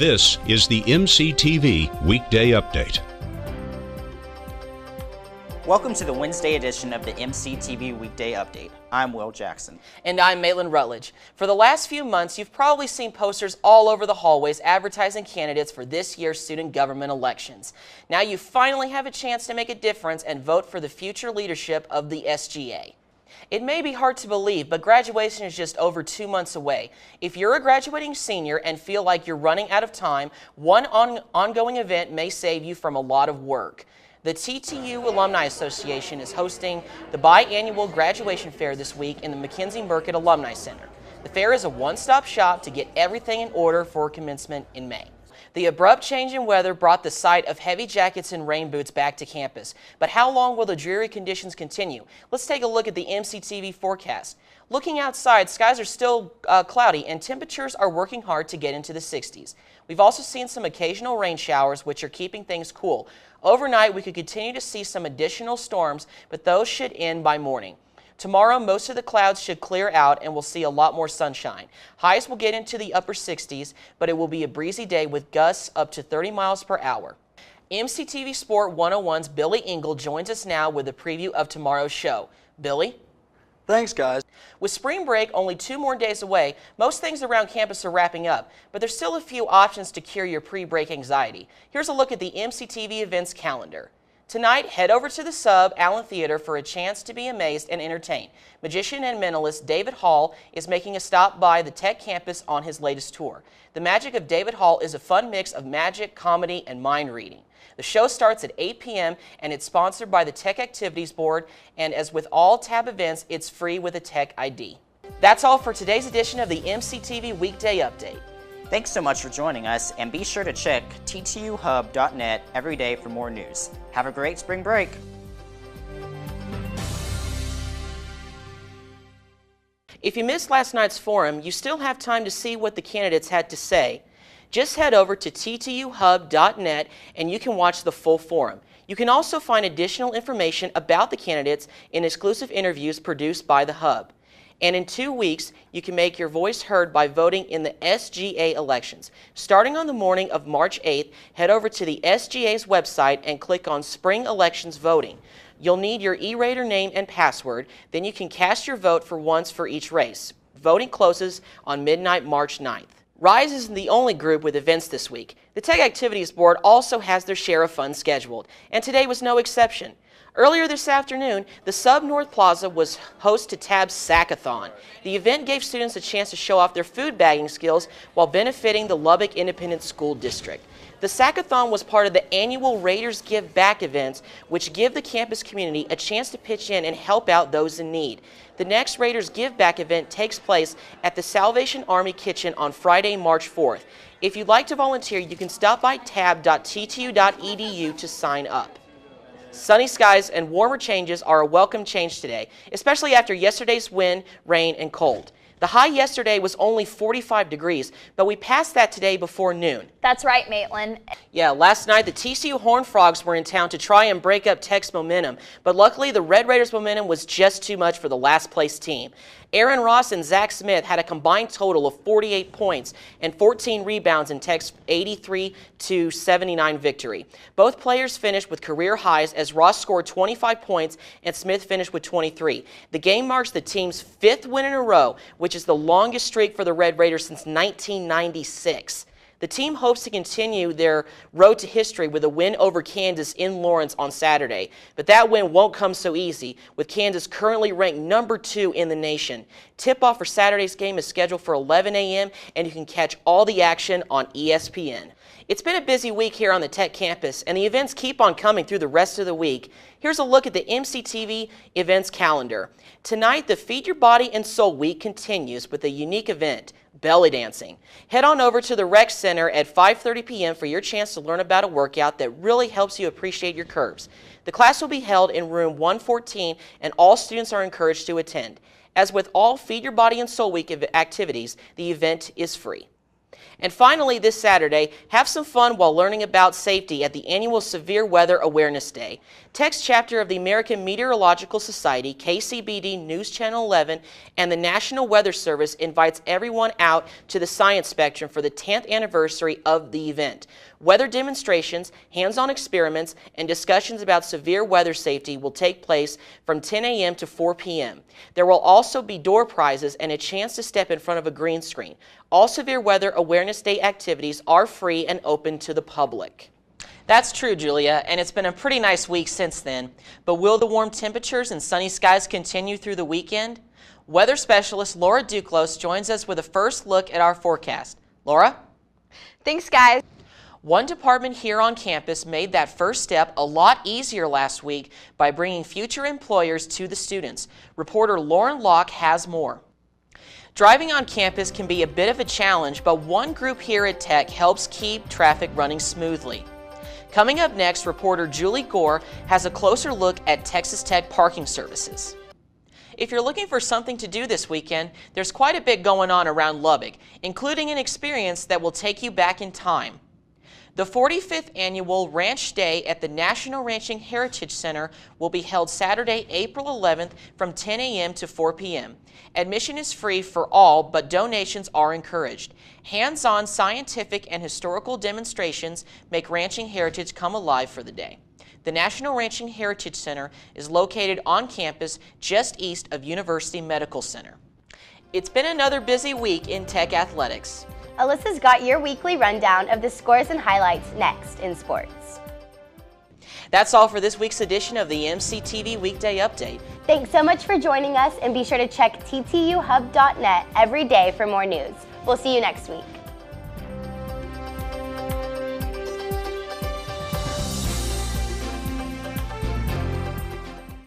This is the MCTV Weekday Update. Welcome to the Wednesday edition of the MCTV Weekday Update. I'm Will Jackson. And I'm Maitland Rutledge. For the last few months, you've probably seen posters all over the hallways advertising candidates for this year's student government elections. Now you finally have a chance to make a difference and vote for the future leadership of the SGA. It may be hard to believe, but graduation is just over 2 months away. If you're a graduating senior and feel like you're running out of time, one ongoing event may save you from a lot of work. The TTU Alumni Association is hosting the biannual graduation fair this week in the McKenzie-Burkett Alumni Center. The fair is a one-stop shop to get everything in order for commencement in May. The abrupt change in weather brought the sight of heavy jackets and rain boots back to campus. But how long will the dreary conditions continue? Let's take a look at the MCTV forecast. Looking outside, skies are still cloudy and temperatures are working hard to get into the 60s. We've also seen some occasional rain showers, which are keeping things cool. Overnight, we could continue to see some additional storms, but those should end by morning. Tomorrow, most of the clouds should clear out and we'll see a lot more sunshine. Highs will get into the upper 60s, but it will be a breezy day with gusts up to 30 miles per hour. MCTV Sport 101's Billy Engel joins us now with a preview of tomorrow's show. Billy? Thanks, guys. With spring break only 2 more days away, most things around campus are wrapping up, but there's still a few options to cure your pre-break anxiety. Here's a look at the MCTV events calendar. Tonight, head over to the Sub Allen Theater for a chance to be amazed and entertained. Magician and mentalist David Hall is making a stop by the Tech campus on his latest tour. The magic of David Hall is a fun mix of magic, comedy, and mind reading. The show starts at 8 p.m. and it's sponsored by the Tech Activities Board, and as with all TAB events, it's free with a Tech ID. That's all for today's edition of the MCTV Weekday Update. Thanks so much for joining us, and be sure to check ttuhub.net every day for more news. Have a great spring break. If you missed last night's forum, you still have time to see what the candidates had to say. Just head over to ttuhub.net and you can watch the full forum. You can also find additional information about the candidates in exclusive interviews produced by the Hub. And in 2 weeks, you can make your voice heard by voting in the SGA elections. Starting on the morning of March 8th, head over to the SGA's website and click on Spring Elections Voting. You'll need your E-Rater name and password, then you can cast your vote for once for each race. Voting closes on midnight March 9th. RISE isn't the only group with events this week. The Tech Activities Board also has their share of fun scheduled, and today was no exception. Earlier this afternoon, the Sub North Plaza was host to TAB's Sackathon. The event gave students a chance to show off their food bagging skills while benefiting the Lubbock Independent School District. The Sackathon was part of the annual Raiders Give Back events, which give the campus community a chance to pitch in and help out those in need. The next Raiders Give Back event takes place at the Salvation Army Kitchen on Friday, March 4th. If you'd like to volunteer, you can stop by tab.ttu.edu to sign up. Sunny skies and warmer changes are a welcome change today, especially after yesterday's wind, rain, and cold. The high yesterday was only 45 degrees, but we passed that today before noon. That's right, Maitland. Yeah, last night the TCU Horned Frogs were in town to try and break up Tech's momentum, but luckily the Red Raiders' momentum was just too much for the last place team. Aaron Ross and Zach Smith had a combined total of 48 points and 14 rebounds in Tech's 83-79 victory. Both players finished with career highs as Ross scored 25 points and Smith finished with 23. The game marks the team's 5th win in a row, which is the longest streak for the Red Raiders since 1996. The team hopes to continue their road to history with a win over Kansas in Lawrence on Saturday. But that win won't come so easy, with Kansas currently ranked number 2 in the nation. Tip-off for Saturday's game is scheduled for 11 a.m., and you can catch all the action on ESPN. It's been a busy week here on the Tech campus, and the events keep on coming through the rest of the week. Here's a look at the MCTV events calendar. Tonight, the Feed Your Body and Soul Week continues with a unique event, belly dancing. Head on over to the Rec Center at 5:30 p.m. for your chance to learn about a workout that really helps you appreciate your curves. The class will be held in room 114, and all students are encouraged to attend. As with all Feed Your Body and Soul Week activities, the event is free. And finally, this Saturday, have some fun while learning about safety at the annual Severe Weather Awareness Day. Text chapter of the American Meteorological Society, KCBD News Channel 11, and the National Weather Service invites everyone out to the Science Spectrum for the 10th anniversary of the event. Weather demonstrations, hands-on experiments, and discussions about severe weather safety will take place from 10 a.m. to 4 p.m. There will also be door prizes and a chance to step in front of a green screen. All Severe Weather Awareness Day activities are free and open to the public. That's true, Julia, and it's been a pretty nice week since then. But will the warm temperatures and sunny skies continue through the weekend? Weather specialist Laura Duclos joins us with a first look at our forecast. Laura? Thanks, guys. One department here on campus made that first step a lot easier last week by bringing future employers to the students. Reporter Lauren Locke has more. Driving on campus can be a bit of a challenge, but one group here at Tech helps keep traffic running smoothly. Coming up next, reporter Julie Gore has a closer look at Texas Tech parking services. If you're looking for something to do this weekend, there's quite a bit going on around Lubbock, including an experience that will take you back in time. The 45th annual Ranch Day at the National Ranching Heritage Center will be held Saturday, April 11th from 10 a.m. to 4 p.m. Admission is free for all, but donations are encouraged. Hands-on scientific and historical demonstrations make ranching heritage come alive for the day. The National Ranching Heritage Center is located on campus just east of University Medical Center. It's been another busy week in Tech athletics. Alyssa's got your weekly rundown of the scores and highlights next in sports. That's all for this week's edition of the MCTV Weekday Update. Thanks so much for joining us, and be sure to check ttuhub.net every day for more news. We'll see you next week.